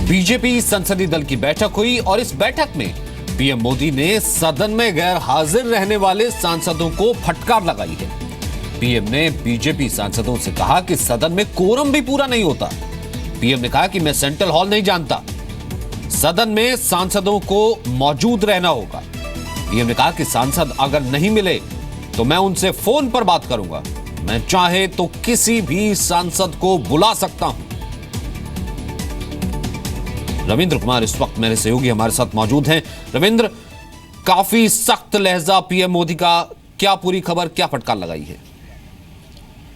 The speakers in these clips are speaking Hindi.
बीजेपी संसदीय दल की बैठक हुई और इस बैठक में पीएम मोदी ने सदन में गैर हाजिर रहने वाले सांसदों को फटकार लगाई है। पीएम ने बीजेपी सांसदों से कहा कि सदन में कोरम भी पूरा नहीं होता। पीएम ने कहा कि मैं सेंट्रल हॉल नहीं जानता, सदन में सांसदों को मौजूद रहना होगा। पीएम ने कहा कि सांसद अगर नहीं मिले तो मैं उनसे फोन पर बात करूंगा, मैं चाहे तो किसी भी सांसद को बुला सकता हूं। रविंद्र कुमार इस वक्त मेरे सहयोगी हमारे साथ मौजूद हैं। रविंद्र, काफी सख्त लहजा पीएम मोदी का, क्या पूरी खबर, क्या फटकार लगाई है?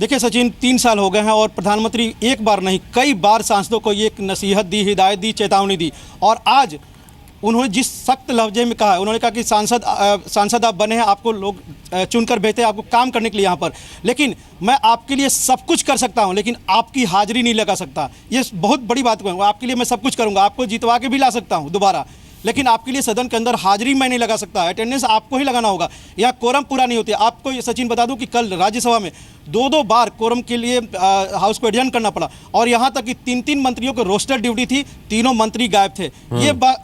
देखिए सचिन, 3 साल हो गए हैं और प्रधानमंत्री एक बार नहीं कई बार सांसदों को ये नसीहत दी, हिदायत दी, चेतावनी दी और आज उन्होंने जिस सख्त लहजे में कहा, उन्होंने कहा कि सांसद आप बने हैं, आपको लोग चुनकर भेजते हैं आपको काम करने के लिए यहाँ पर, लेकिन मैं आपके लिए सब कुछ कर सकता हूँ लेकिन आपकी हाजिरी नहीं लगा सकता। ये बहुत बड़ी बात कहूँगा, आपके लिए मैं सब कुछ करूँगा, आपको जितवा के भी ला सकता हूँ दोबारा, लेकिन आपके लिए सदन के अंदर हाजिरी मैं नहीं लगा सकता। अटेंडेंस आपको ही लगाना होगा, यहाँ कोरम पूरा नहीं होती। आपको ये सचिन बता दूं कि कल राज्यसभा में 2-2 बार कोरम के लिए हाउस को एडजर्न करना पड़ा और यहाँ तक कि 3-3 मंत्रियों को रोस्टर ड्यूटी थी, तीनों मंत्री गायब थे।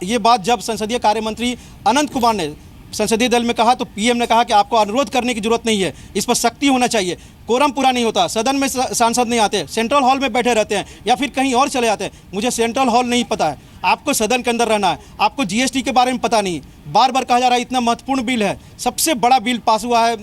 ये बात जब संसदीय कार्य मंत्री अनंत कुमार ने संसदीय दल में कहा तो पीएम ने कहा कि आपको अनुरोध करने की जरूरत नहीं है, इस पर सख्ती होना चाहिए। कोरम पूरा नहीं होता, सदन में सांसद नहीं आते, सेंट्रल हॉल में बैठे रहते हैं या फिर कहीं और चले जाते हैं। मुझे सेंट्रल हॉल नहीं पता है, आपको सदन के अंदर रहना है। आपको जीएसटी के बारे में पता नहीं, बार बार कहा जा रहा है इतना महत्वपूर्ण बिल है, सबसे बड़ा बिल पास हुआ है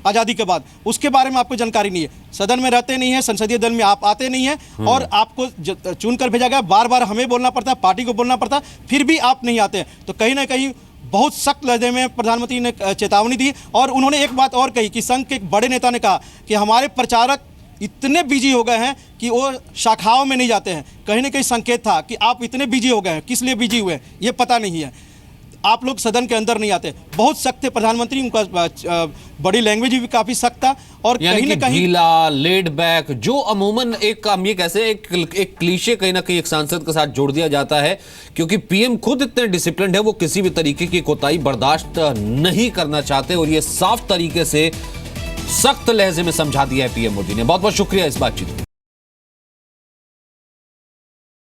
आज़ादी के बाद, उसके बारे में आपको जानकारी नहीं है। सदन में रहते नहीं है, संसदीय दल में आप आते नहीं हैं और आपको चुनकर भेजा गया, बार बार हमें बोलना पड़ता है, पार्टी को बोलना पड़ता है, फिर भी आप नहीं आते हैं। तो कहीं ना कहीं बहुत सख्त लहजे में प्रधानमंत्री ने चेतावनी दी और उन्होंने एक बात और कही कि संघ के एक बड़े नेता ने कहा कि हमारे प्रचारक इतने बिजी हो गए हैं कि वो शाखाओं में नहीं जाते हैं। कहीं ना कहीं संकेत था कि आप इतने बिजी हो गए हैं, किस लिए बिजी हुए हैं ये पता नहीं है, आप लोग सदन के अंदर नहीं आते। बहुत सख्त थे प्रधानमंत्री, उनका बॉडी लैंग्वेज भी काफी सख्त था और कहीं ना कहीं ढीला, लेड बैक, जो अमूमन एक हम ये कैसे एक क्लीशे कहीं ना कहीं एक सांसद के साथ जोड़ दिया जाता है, क्योंकि पीएम खुद इतने डिसिप्लिन्ड है, वो किसी भी तरीके की कोताही बर्दाश्त नहीं करना चाहते और ये साफ तरीके से सख्त लहजे में समझा दिया है पीएम मोदी ने। बहुत बहुत शुक्रिया इस बातचीत